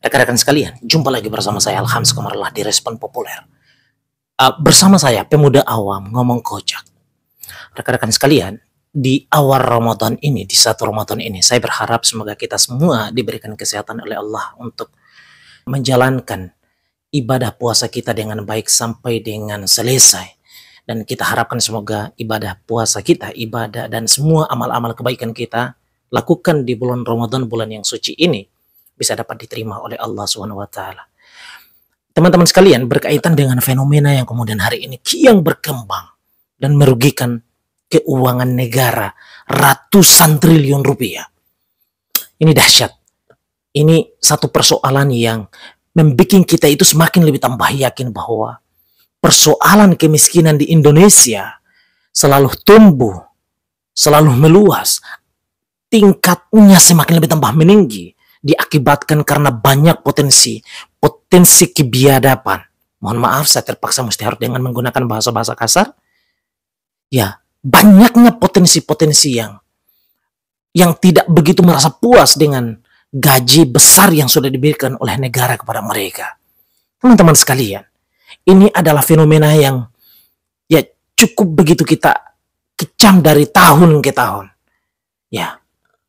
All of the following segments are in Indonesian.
Rekan-rekan sekalian, jumpa lagi bersama saya Alhams Komarlah di Respon Populer. Bersama saya, pemuda awam ngomong kocak. Rekan-rekan sekalian, di awal Ramadan ini, di 1 Ramadan ini, saya berharap semoga kita semua diberikan kesehatan oleh Allah untuk menjalankan ibadah puasa kita dengan baik sampai dengan selesai. Dan kita harapkan semoga ibadah puasa kita, ibadah dan semua amal-amal kebaikan kita lakukan di bulan Ramadan, bulan yang suci ini, bisa dapat diterima oleh Allah SWT. Teman-teman sekalian, berkaitan dengan fenomena yang kemudian hari ini kian berkembang dan merugikan keuangan negara ratusan triliun rupiah. Ini dahsyat. Ini satu persoalan yang membuat kita itu semakin lebih tambah yakin bahwa persoalan kemiskinan di Indonesia selalu tumbuh, selalu meluas, tingkatnya semakin lebih tambah meninggi, diakibatkan karena banyak potensi kebiadaban. Mohon maaf, saya terpaksa mesti harus dengan menggunakan bahasa-bahasa kasar. Ya, banyaknya potensi-potensi yang tidak begitu merasa puas dengan gaji besar yang sudah diberikan oleh negara kepada mereka. Teman-teman sekalian, ini adalah fenomena yang ya cukup begitu kita kecam dari tahun ke tahun. Ya,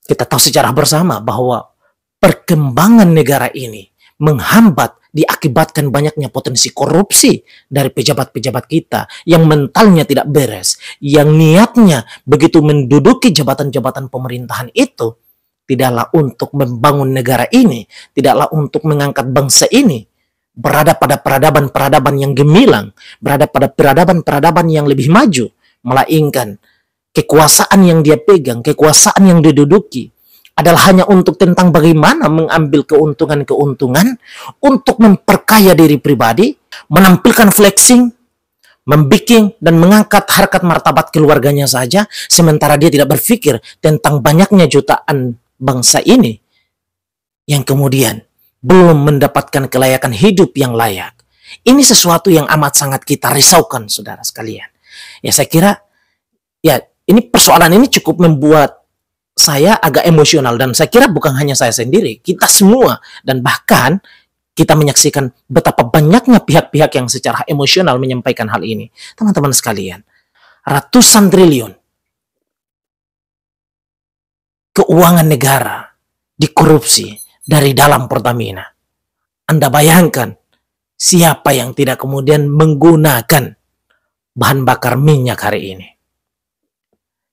kita tahu secara bersama bahwa perkembangan negara ini menghambat diakibatkan banyaknya potensi korupsi dari pejabat-pejabat kita yang mentalnya tidak beres, yang niatnya begitu menduduki jabatan-jabatan pemerintahan itu tidaklah untuk membangun negara ini, tidaklah untuk mengangkat bangsa ini berada pada peradaban-peradaban yang gemilang, berada pada peradaban-peradaban yang lebih maju, melainkan kekuasaan yang dia pegang, kekuasaan yang diduduki adalah hanya untuk tentang bagaimana mengambil keuntungan-keuntungan untuk memperkaya diri pribadi, menampilkan flexing, membiking dan mengangkat harkat martabat keluarganya saja, sementara dia tidak berpikir tentang banyaknya jutaan bangsa ini yang kemudian belum mendapatkan kelayakan hidup yang layak. Ini sesuatu yang amat sangat kita risaukan, saudara sekalian. Ya, saya kira ya ini persoalan ini cukup membuat saya agak emosional, dan saya kira bukan hanya saya sendiri, kita semua, dan bahkan kita menyaksikan betapa banyaknya pihak-pihak yang secara emosional menyampaikan hal ini. Teman-teman sekalian, ratusan triliun keuangan negara dikorupsi dari dalam Pertamina. Anda bayangkan siapa yang tidak kemudian menggunakan bahan bakar minyak hari ini?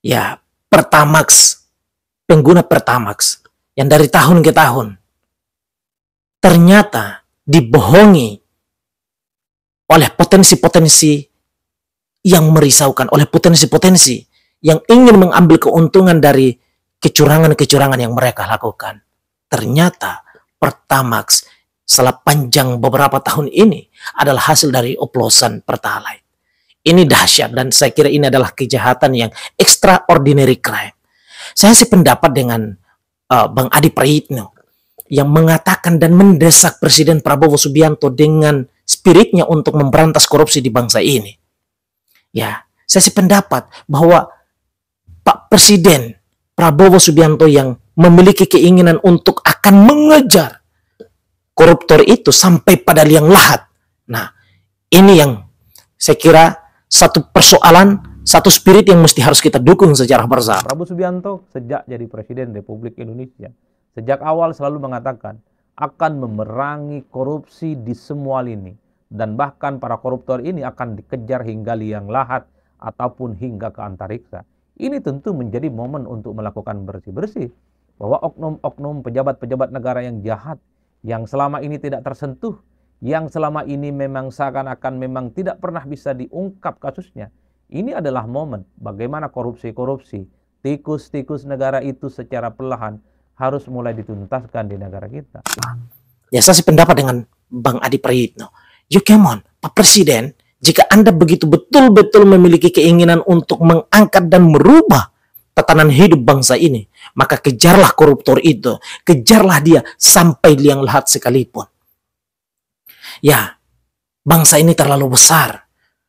Ya, Pertamax, pengguna Pertamax yang dari tahun ke tahun ternyata dibohongi oleh potensi-potensi yang merisaukan, oleh potensi-potensi yang ingin mengambil keuntungan dari kecurangan-kecurangan yang mereka lakukan. Ternyata Pertamax setelah panjang beberapa tahun ini adalah hasil dari oplosan Pertalite. Ini dahsyat, dan saya kira ini adalah kejahatan yang extraordinary crime. Saya sependapat dengan Bang Adi Prayitno yang mengatakan dan mendesak Presiden Prabowo Subianto dengan spiritnya untuk memberantas korupsi di bangsa ini. Ya, saya sependapat bahwa Pak Presiden Prabowo Subianto yang memiliki keinginan untuk akan mengejar koruptor itu sampai pada liang lahat. Nah, ini yang saya kira satu persoalan, satu spirit yang mesti harus kita dukung secara bersama. Prabowo Subianto sejak jadi Presiden Republik Indonesia, sejak awal selalu mengatakan akan memerangi korupsi di semua lini. Dan bahkan para koruptor ini akan dikejar hingga liang lahat ataupun hingga ke antariksa. Ini tentu menjadi momen untuk melakukan bersih-bersih. Bahwa oknum-oknum pejabat-pejabat negara yang jahat, yang selama ini tidak tersentuh, yang selama ini memang seakan-akan memang tidak pernah bisa diungkap kasusnya. Ini adalah momen bagaimana korupsi-korupsi, tikus-tikus negara itu secara perlahan harus mulai dituntaskan di negara kita. Ya, saya sependapat dengan Bang Adi Prayitno. You come on, Pak Presiden, jika Anda begitu betul-betul memiliki keinginan untuk mengangkat dan merubah tatanan hidup bangsa ini, maka kejarlah koruptor itu, kejarlah dia sampai liang lahat sekalipun. Ya, bangsa ini terlalu besar.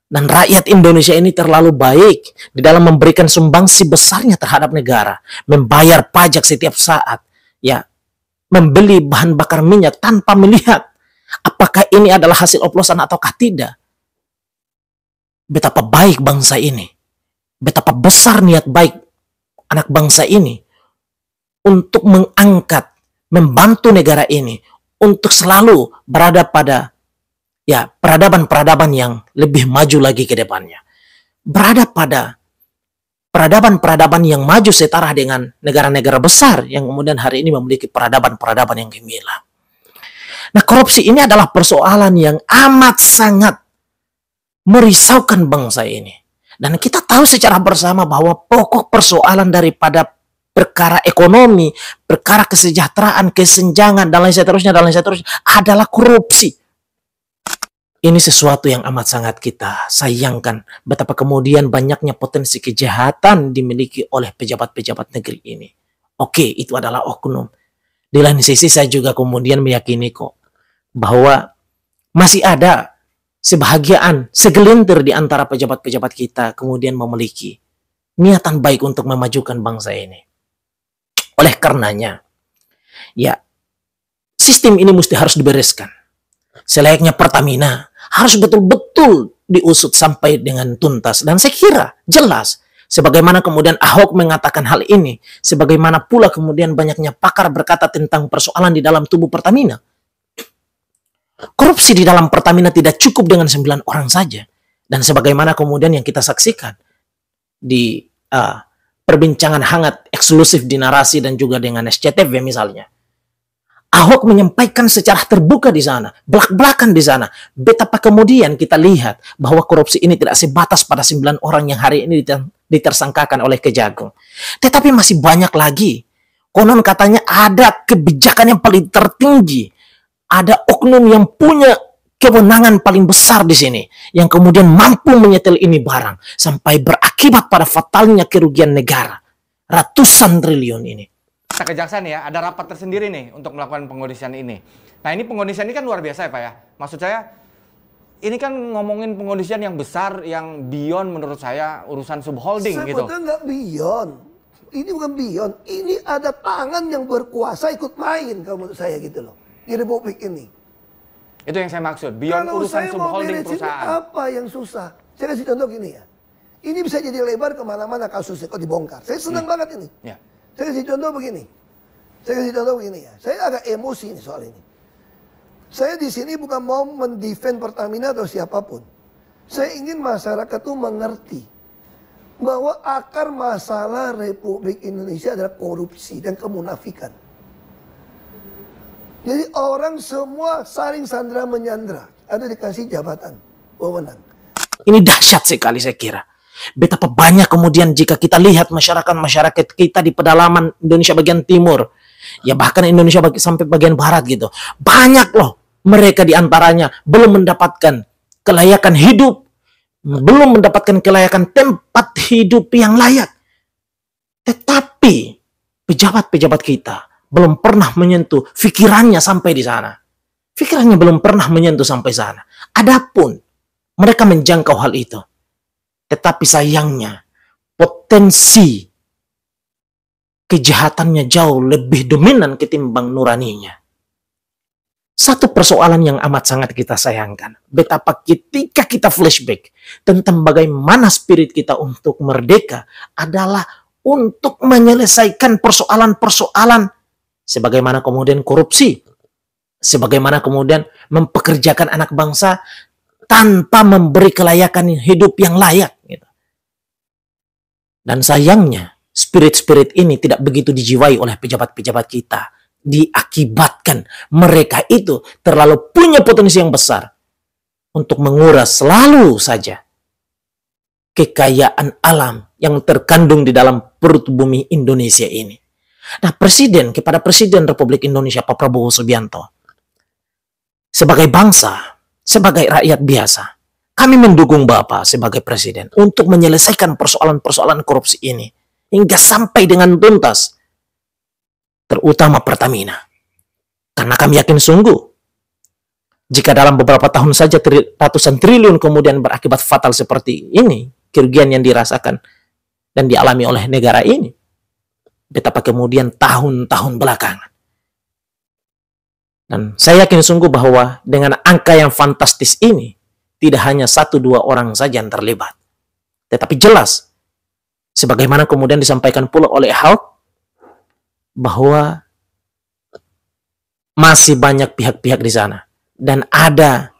Dan rakyat Indonesia ini terlalu baik di dalam memberikan sumbangsi besarnya terhadap negara, membayar pajak setiap saat. Ya, membeli bahan bakar minyak tanpa melihat apakah ini adalah hasil oplosan ataukah tidak. Betapa baik bangsa ini, betapa besar niat baik anak bangsa ini untuk mengangkat, membantu negara ini untuk selalu berada pada peradaban-peradaban yang lebih maju lagi ke depannya. Berada pada peradaban-peradaban yang maju setara dengan negara-negara besar yang kemudian hari ini memiliki peradaban-peradaban yang gemilang. Nah, korupsi ini adalah persoalan yang amat sangat merisaukan bangsa ini. Dan kita tahu secara bersama bahwa pokok persoalan daripada perkara ekonomi, perkara kesejahteraan, kesenjangan, dan lain seterusnya adalah korupsi. Ini sesuatu yang amat sangat kita sayangkan. Betapa kemudian banyaknya potensi kejahatan dimiliki oleh pejabat-pejabat negeri ini. Oke, itu adalah oknum. Di lain sisi saya juga kemudian meyakini kok bahwa masih ada sebahagian, segelintir di antara pejabat-pejabat kita kemudian memiliki niatan baik untuk memajukan bangsa ini. Oleh karenanya, sistem ini harus dibereskan. Selayaknya Pertamina harus betul-betul diusut sampai dengan tuntas. Dan saya kira jelas, sebagaimana kemudian Ahok mengatakan hal ini, sebagaimana pula kemudian banyaknya pakar berkata tentang persoalan di dalam tubuh Pertamina. Korupsi di dalam Pertamina tidak cukup dengan 9 orang saja. Dan sebagaimana kemudian yang kita saksikan di perbincangan hangat eksklusif di Narasi dan juga dengan SCTV misalnya. Ahok menyampaikan secara terbuka di sana, belak-belakan di sana, betapa kemudian kita lihat bahwa korupsi ini tidak sebatas pada 9 orang yang hari ini ditersangkakan oleh Kejagung. Tetapi masih banyak lagi. Konon katanya ada kebijakan yang paling tertinggi. Ada oknum yang punya kewenangan paling besar di sini, yang kemudian mampu menyetel ini barang sampai berakibat pada fatalnya kerugian negara ratusan triliun ini. Kejaksaan ya, ada rapat tersendiri nih untuk melakukan pengkondisian ini. Nah, ini pengkondisian ini kan luar biasa ya Pak ya. Maksud saya, ini kan ngomongin pengkondisian yang besar, yang beyond menurut saya urusan subholding gitu. Sebetulnya nggak beyond. Ini bukan beyond. Ini ada tangan yang berkuasa ikut main kalau menurut saya gitu loh. Di Republik ini. Itu yang saya maksud, beyond kalau urusan saya subholding mau perusahaan. Apa yang susah? Saya kasih contoh gini ya. Ini bisa jadi lebar kemana-mana kasusnya kok dibongkar. Saya senang banget ini. Ya. Saya kasih contoh begini. Ya. Saya agak emosi nih soal ini. Saya di sini bukan mau mendefend Pertamina atau siapapun. Saya ingin masyarakat tuh mengerti bahwa akar masalah Republik Indonesia adalah korupsi dan kemunafikan. Jadi orang semua saling sandra menyandra. Ada dikasih jabatan, wewenang. Ini dahsyat sekali saya kira. Betapa banyak kemudian jika kita lihat masyarakat kita di pedalaman Indonesia bagian timur, ya bahkan Indonesia sampai bagian barat gitu. Banyak loh mereka di antaranya belum mendapatkan kelayakan hidup, belum mendapatkan kelayakan tempat hidup yang layak. Tetapi pejabat-pejabat kita belum pernah menyentuh pikirannya sampai di sana. Pikirannya belum pernah menyentuh sampai sana. Adapun mereka menjangkau hal itu. Tetapi sayangnya potensi kejahatannya jauh lebih dominan ketimbang nuraninya. Satu persoalan yang amat sangat kita sayangkan. Betapa ketika kita flashback tentang bagaimana spirit kita untuk merdeka adalah untuk menyelesaikan persoalan-persoalan sebagaimana kemudian korupsi, sebagaimana kemudian mempekerjakan anak bangsa tanpa memberi kelayakan hidup yang layak. Gitu. Dan sayangnya, spirit-spirit ini tidak begitu dijiwai oleh pejabat-pejabat kita. Diakibatkan mereka itu terlalu punya potensi yang besar untuk menguras selalu saja kekayaan alam yang terkandung di dalam perut bumi Indonesia ini. Nah, kepada Presiden Republik Indonesia Pak Prabowo Subianto, sebagai bangsa, sebagai rakyat biasa, kami mendukung Bapak sebagai Presiden untuk menyelesaikan persoalan-persoalan korupsi ini hingga sampai dengan tuntas, terutama Pertamina. Karena kami yakin sungguh, jika dalam beberapa tahun saja ratusan triliun kemudian berakibat fatal seperti ini, kerugian yang dirasakan dan dialami oleh negara ini, betapa kemudian tahun-tahun belakangan Dan saya yakin sungguh bahwa dengan angka yang fantastis ini, tidak hanya 1-2 orang saja yang terlibat. Tetapi jelas, sebagaimana kemudian disampaikan pula oleh Ahok, bahwa masih banyak pihak-pihak di sana. Dan ada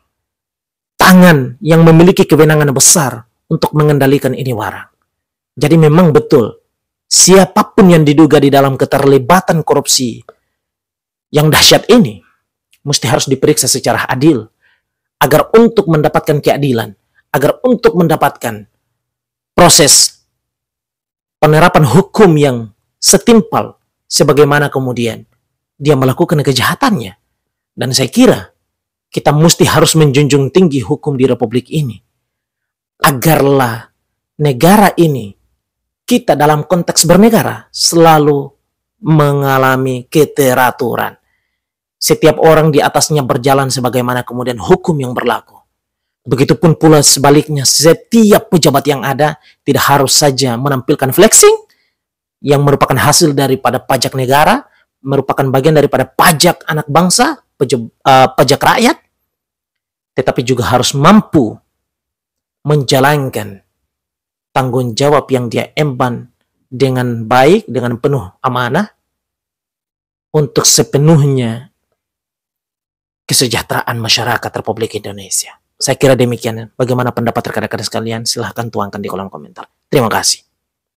tangan yang memiliki kewenangan besar untuk mengendalikan ini barang. Jadi memang betul, siapapun yang diduga di dalam keterlibatan korupsi yang dahsyat ini, mesti harus diperiksa secara adil, agar untuk mendapatkan keadilan, agar untuk mendapatkan proses penerapan hukum yang setimpal, sebagaimana kemudian dia melakukan kejahatannya. Dan saya kira, kita mesti harus menjunjung tinggi hukum di Republik ini, agarlah negara ini, kita dalam konteks bernegara, selalu mengalami keteraturan. Setiap orang di atasnya berjalan sebagaimana kemudian hukum yang berlaku. Begitupun pula sebaliknya, setiap pejabat yang ada tidak harus saja menampilkan flexing yang merupakan hasil daripada pajak negara, merupakan bagian daripada pajak anak bangsa, pajak rakyat, tetapi juga harus mampu menjalankan tanggung jawab yang dia emban dengan baik, dengan penuh amanah, untuk sepenuhnya kesejahteraan masyarakat Republik Indonesia. Saya kira demikian. Bagaimana pendapat rekan-rekan sekalian? Silahkan tuangkan di kolom komentar. Terima kasih.